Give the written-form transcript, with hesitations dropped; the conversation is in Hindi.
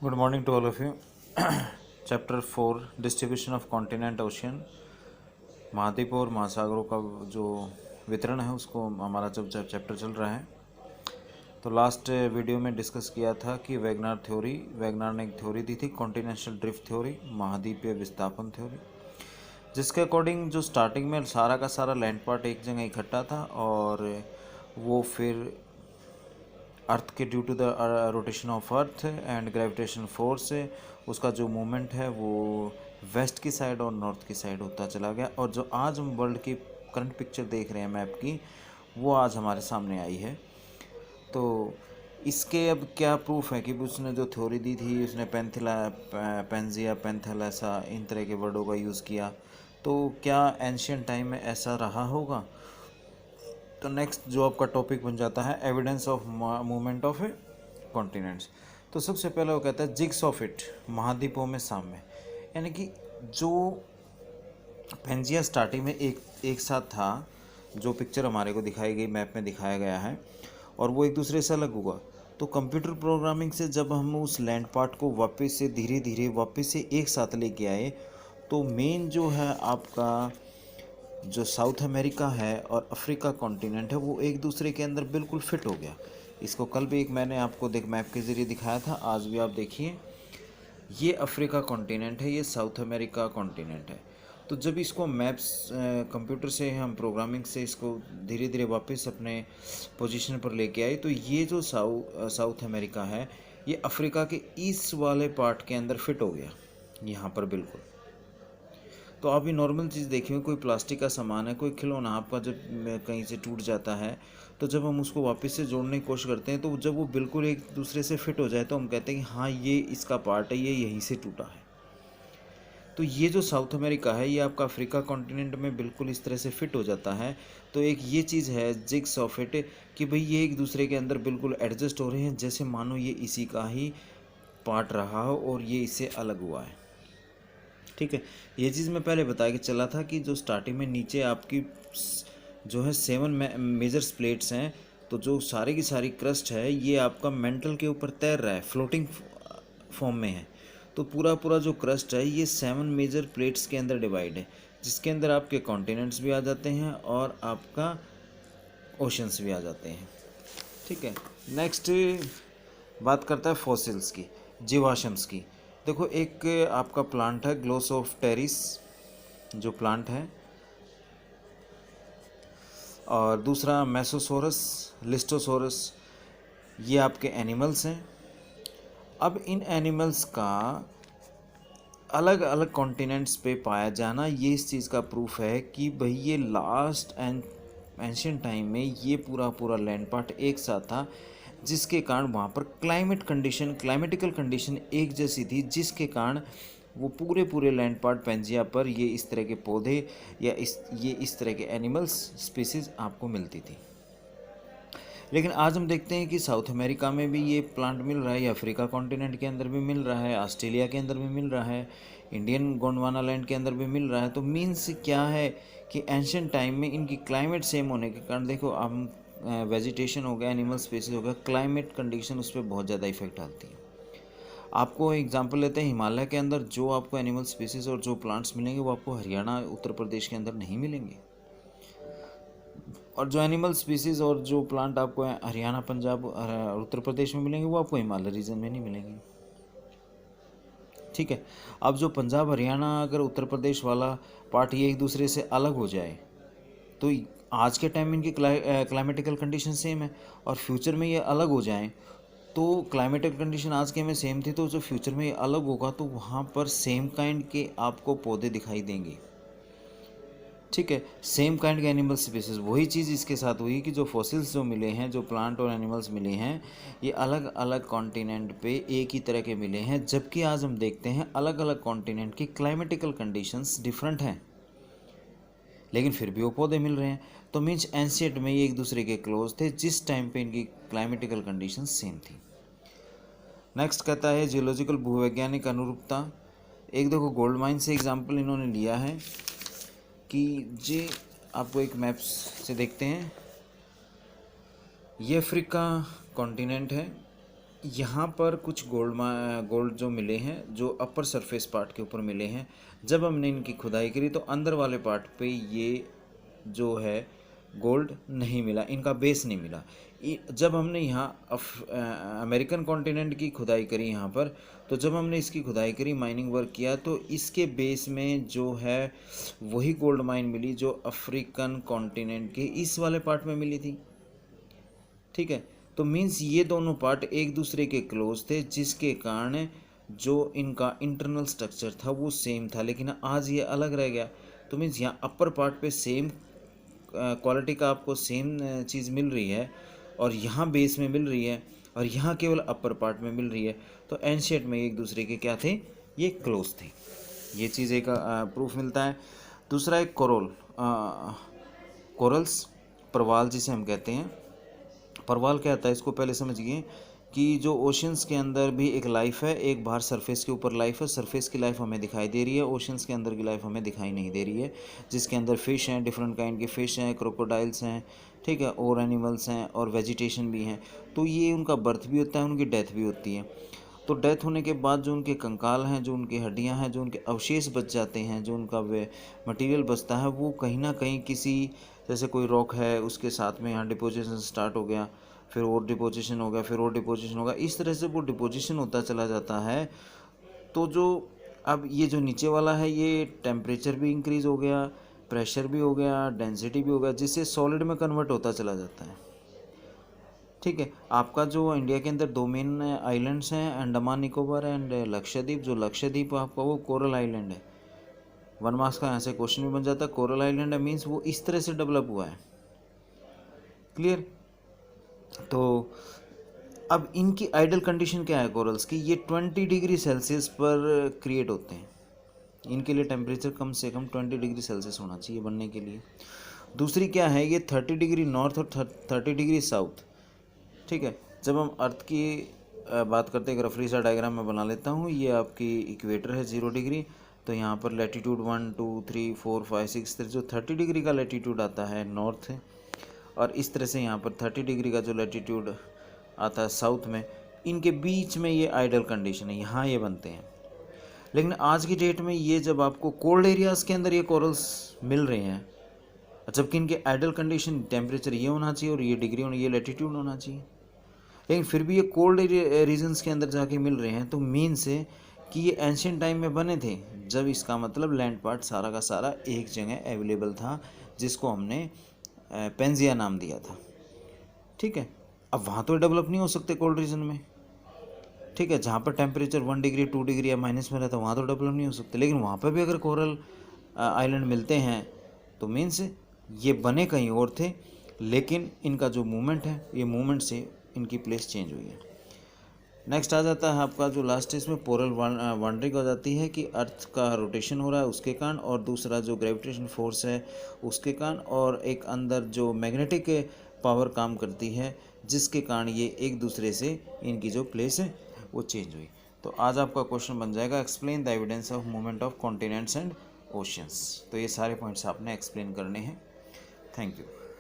Good morning to all of you. Chapter 4 distribution of continent ocean, महाद्वीप और महासागरों का जो वितरण है उसको हमारा जब चैप्टर चल रहा है। तो लास्ट वीडियो में डिस्कस किया था कि वैगनार ने एक थ्योरी दी थी, कॉन्टिनेंशल ड्रिफ्ट थ्योरी, महाद्वीपीय विस्थापन थ्योरी, जिसके अकॉर्डिंग जो स्टार्टिंग में सारा का सारा लैंड पार्ट एक जगह इकट्ठा था और वो फिर अर्थ के due to the rotation of earth and gravitation force उसका जो मूवमेंट है वो वेस्ट की साइड और नॉर्थ की साइड होता चला गया। और जो आज हम वर्ल्ड की करंट पिक्चर देख रहे हैं मैप की, वो आज हमारे सामने आई है। तो इसके अब क्या प्रूफ है कि उसने जो थ्योरी दी थी, उसने पेंजिया पैंथेलेसा इन तरह के वर्डों का यूज़ किया, तो क्या एंशियंट टाइम में ऐसा रहा होगा? तो नेक्स्ट जो आपका टॉपिक बन जाता है evidence of movement of continents. तो सबसे पहले वो कहता है जिग्स ऑफ इट, महाद्वीपों में साम्य, यानी कि जो पेंजिया स्टार्टिंग में एक साथ था, जो पिक्चर हमारे को दिखाई गई मैप में दिखाया गया है, और वो एक दूसरे से अलग हुआ। तो कंप्यूटर प्रोग्रामिंग से जब हम उस लैंड पार्ट को वापस से धीरे धीरे वापस से एक साथ लेके आए, तो मेन जो है आपका जो साउथ अमेरिका है और अफ्रीका कॉन्टिनेंट है वो एक दूसरे के अंदर बिल्कुल फिट हो गया। इसको कल भी एक मैंने आपको मैप के ज़रिए दिखाया था, आज भी आप देखिए, ये अफ्रीका कॉन्टिनेंट है, ये साउथ अमेरिका कॉन्टिनेंट है। तो जब इसको मैप्स कंप्यूटर से हम प्रोग्रामिंग से इसको धीरे धीरे वापस अपने पोजीशन पर लेके आए, तो ये जो साउथ अमेरिका है ये अफ्रीका के ईस्ट वाले पार्ट के अंदर फिट हो गया यहाँ पर बिल्कुल। तो आप ये नॉर्मल चीज़ देखिए, कोई प्लास्टिक का सामान है, कोई खिलौना आपका जब कहीं से टूट जाता है, तो जब हम उसको वापस से जोड़ने की कोशिश करते हैं, तो जब वो बिल्कुल एक दूसरे से फिट हो जाए तो हम कहते हैं कि हाँ ये इसका पार्ट है, ये यहीं से टूटा है। तो ये जो साउथ अमेरिका है ये आपका अफ्रीका कॉन्टिनेंट में बिल्कुल इस तरह से फिट हो जाता है। तो एक ये चीज़ है जिग्स ऑफ इट कि भाई ये एक दूसरे के अंदर बिल्कुल एडजस्ट हो रहे हैं, जैसे मानो ये इसी का ही पार्ट रहा हो और ये इससे अलग हुआ है। ठीक है, ये चीज़ मैं पहले बता के चला था कि जो स्टार्टिंग में नीचे आपकी जो है 7 मेजर प्लेट्स हैं, तो जो सारी की सारी क्रस्ट है ये आपका मेंटल के ऊपर तैर रहा है, फ्लोटिंग फॉर्म में है। तो पूरा पूरा जो क्रस्ट है ये 7 मेजर प्लेट्स के अंदर डिवाइड है, जिसके अंदर आपके कॉन्टिनेंट्स भी आ जाते हैं और आपका ओशंस भी आ जाते हैं। ठीक है, नेक्स्ट बात करता है फॉसिल्स की, जीवाश्म्स की। देखो, एक आपका प्लांट है ग्लोसोफ्टेरिस जो प्लांट है, और दूसरा मेसोसोरस, लिस्टोसोरस, ये आपके एनिमल्स हैं। अब इन एनिमल्स का अलग अलग कॉन्टिनेंट्स पे पाया जाना, ये इस चीज़ का प्रूफ है कि भाई ये लास्ट एंड एंशियंट टाइम में ये पूरा पूरा लैंड पार्ट एक साथ था, जिसके कारण वहाँ पर क्लाइमेटिकल कंडीशन एक जैसी थी, जिसके कारण वो पूरे पूरे लैंड पार्ट पेंजिया पर ये इस तरह के पौधे या इस तरह के एनिमल्स स्पीसीज आपको मिलती थी। लेकिन आज हम देखते हैं कि साउथ अमेरिका में भी ये प्लांट मिल रहा है, या अफ्रीका कॉन्टिनेंट के अंदर भी मिल रहा है, ऑस्ट्रेलिया के अंदर भी मिल रहा है, इंडियन गोंडवाना लैंड के अंदर भी मिल रहा है। तो मीन्स क्या है कि एंशियंट टाइम में इनकी क्लाइमेट सेम होने के कारण, देखो हम वेजिटेशन हो गया, एनिमल स्पीसीज हो गया, क्लाइमेट कंडीशन उस पर बहुत ज़्यादा इफेक्ट डालती है। आपको एग्जांपल लेते हैं, हिमालय के अंदर जो आपको एनिमल स्पीसीज और जो प्लांट्स मिलेंगे वो आपको हरियाणा उत्तर प्रदेश के अंदर नहीं मिलेंगे, और जो एनिमल स्पीसीज़ और जो प्लांट आपको हरियाणा, पंजाब और उत्तर प्रदेश में मिलेंगे वो आपको हिमालय रीजन में नहीं मिलेंगे। ठीक है, अब जो पंजाब, हरियाणा, अगर उत्तर प्रदेश वाला पार्ट ये एक दूसरे से अलग हो जाए, तो आज के टाइम में इनकी क्लाइमेटिकल कंडीशन सेम है, और फ्यूचर में ये अलग हो जाएं, तो क्लाइमेटिकल कंडीशन आज के में सेम थी, तो जो फ्यूचर में ये अलग होगा तो वहाँ पर सेम काइंड के आपको पौधे दिखाई देंगे। ठीक है, सेम काइंड के एनिमल स्पीसीज, वही चीज़ इसके साथ हुई कि जो फॉसिल्स जो मिले हैं, जो प्लांट और एनिमल्स मिले हैं, ये अलग अलग कॉन्टिनेंट पे एक ही तरह के मिले हैं, जबकि आज हम देखते हैं अलग अलग कॉन्टिनेंट की क्लाइमेटिकल कंडीशंस डिफरेंट हैं, लेकिन फिर भी वो पौधे मिल रहे हैं। तो मीन्स एंशियंट में ये एक दूसरे के क्लोज थे, जिस टाइम पे इनकी क्लाइमेटिकल कंडीशंस सेम थी। नेक्स्ट कहता है जियोलॉजिकल भूवैज्ञानिक अनुरूपता। एक देखो गोल्ड माइन से एग्जाम्पल इन्होंने लिया है कि जे आपको एक मैप से देखते हैं, ये अफ्रीका कॉन्टिनेंट है, यहाँ पर कुछ गोल्ड जो मिले हैं जो अपर सरफेस पार्ट के ऊपर मिले हैं। जब हमने इनकी खुदाई करी तो अंदर वाले पार्ट पे ये जो है गोल्ड नहीं मिला, इनका बेस नहीं मिला। जब हमने यहाँ अमेरिकन कॉन्टिनेंट की खुदाई करी यहाँ पर, तो जब हमने इसकी खुदाई करी, माइनिंग वर्क किया, तो इसके बेस में जो है वही गोल्ड माइन मिली जो अफ्रीकन कॉन्टिनेंट के इस वाले पार्ट में मिली थी। ठीक है, तो मीन्स ये दोनों पार्ट एक दूसरे के क्लोज थे, जिसके कारण जो इनका इंटरनल स्ट्रक्चर था वो सेम था, लेकिन आज ये अलग रह गया। तो मीन्स यहाँ अपर पार्ट पे सेम क्वालिटी का आपको सेम चीज़ मिल रही है और यहाँ बेस में मिल रही है और यहाँ केवल अपर पार्ट में मिल रही है। तो एंशिएंट में एक दूसरे के क्या थे, ये क्लोज थे। ये चीज़ एक प्रूफ मिलता है। दूसरा एक कोरल्स, प्रवाल जिसे हम कहते हैं। प्रवाल क्या आता है इसको पहले समझिए कि जो ओशंस के अंदर भी एक लाइफ है, एक बाहर सरफेस के ऊपर लाइफ है। सरफेस की लाइफ हमें दिखाई दे रही है, ओशंस के अंदर की लाइफ हमें दिखाई नहीं दे रही है, जिसके अंदर फ़िश हैं, डिफरेंट काइंड के फ़िश हैं, क्रोकोडाइल्स हैं, ठीक है, और एनिमल्स हैं और वेजिटेशन भी हैं। तो ये उनका बर्थ भी होता है, उनकी डेथ भी होती है। तो डेथ होने के बाद जो उनके कंकाल हैं, जो उनकी हड्डियां हैं, जो उनके अवशेष बच जाते हैं, जो उनका वे मटीरियल बचता है, वो कहीं ना कहीं किसी, जैसे कोई रॉक है उसके साथ में यहाँ डिपोजिशन स्टार्ट हो गया, फिर और डिपोजिशन हो गया, फिर और डिपोजिशन होगा, इस तरह से वो डिपोजिशन होता चला जाता है। तो जो अब ये जो नीचे वाला है, ये टेम्परेचर भी इंक्रीज़ हो गया, प्रेशर भी हो गया, डेंसिटी भी हो गया, जिससे सॉलिड में कन्वर्ट होता चला जाता है। ठीक है, आपका जो इंडिया के अंदर दो मेन आइलैंड्स हैं, अंडमान निकोबार एंड लक्षद्वीप। जो लक्षद्वीप आपका वो कोरल आइलैंड है। 1 मार्क्स का यहाँ से क्वेश्चन भी बन जाता है। कोरल आइलैंड है मीन्स वो इस तरह से डेवलप हुआ है। क्लियर। तो अब इनकी आइडल कंडीशन क्या है कोरल्स की, ये 20 डिग्री सेल्सियस पर क्रिएट होते हैं। इनके लिए टेम्परेचर कम से कम 20 डिग्री सेल्सियस होना चाहिए बनने के लिए। दूसरी क्या है, ये 30 डिग्री नॉर्थ और 30 डिग्री साउथ। ठीक है, जब हम अर्थ की बात करते हैं, एक रफली सा डायग्राम मैं बना लेता हूँ। ये आपकी इक्वेटर है 0 डिग्री, तो यहाँ पर लैटीट्यूड 1 2 3 4 5 6 जो 30 डिग्री का लैटीट्यूड आता है नॉर्थ है, और इस तरह से यहाँ पर 30 डिग्री का जो लैटीट्यूड आता है साउथ में। इनके बीच में ये आइडल कंडीशन है, यहाँ ये बनते हैं। लेकिन आज की डेट में ये जब आपको कोल्ड एरियाज़ के अंदर ये कोरल्स मिल रहे हैं, जबकि इनके आइडल कंडीशन टेम्परेचर ये होना चाहिए और ये डिग्री होना, ये लैटीट्यूड होना चाहिए, लेकिन फिर भी ये कोल्ड रीजन्स के अंदर जाके मिल रहे हैं। तो मीन से कि ये एंशिएंट टाइम में बने थे, जब इसका मतलब लैंड पार्ट सारा का सारा एक जगह अवेलेबल था, जिसको हमने पेंजिया नाम दिया था। ठीक है, अब वहाँ तो डेवलप नहीं हो सकते कोल्ड रीजन में। ठीक है, जहाँ पर टेम्परेचर 1 डिग्री 2 डिग्री या माइनस में रहता है वहाँ तो डेवलप नहीं हो सकते, लेकिन वहाँ पर भी अगर कोरल आइलैंड मिलते हैं तो मीन्स ये बने कहीं और थे, लेकिन इनका जो मूवमेंट है, ये मूवमेंट से इनकी प्लेस चेंज हुई है। नेक्स्ट आ जाता है आपका जो लास्ट है, इसमें पोलर वांडरिंग हो जाती है कि अर्थ का रोटेशन हो रहा है उसके कारण, और दूसरा जो ग्रेविटेशन फोर्स है उसके कारण, और एक अंदर जो मैग्नेटिक पावर काम करती है, जिसके कारण ये एक दूसरे से इनकी जो प्लेस है वो चेंज हुई। तो आज आपका क्वेश्चन बन जाएगा explain the evidence of movement of continents and oceans. तो ये सारे पॉइंट्स आपने एक्सप्लेन करने हैं। Thank you.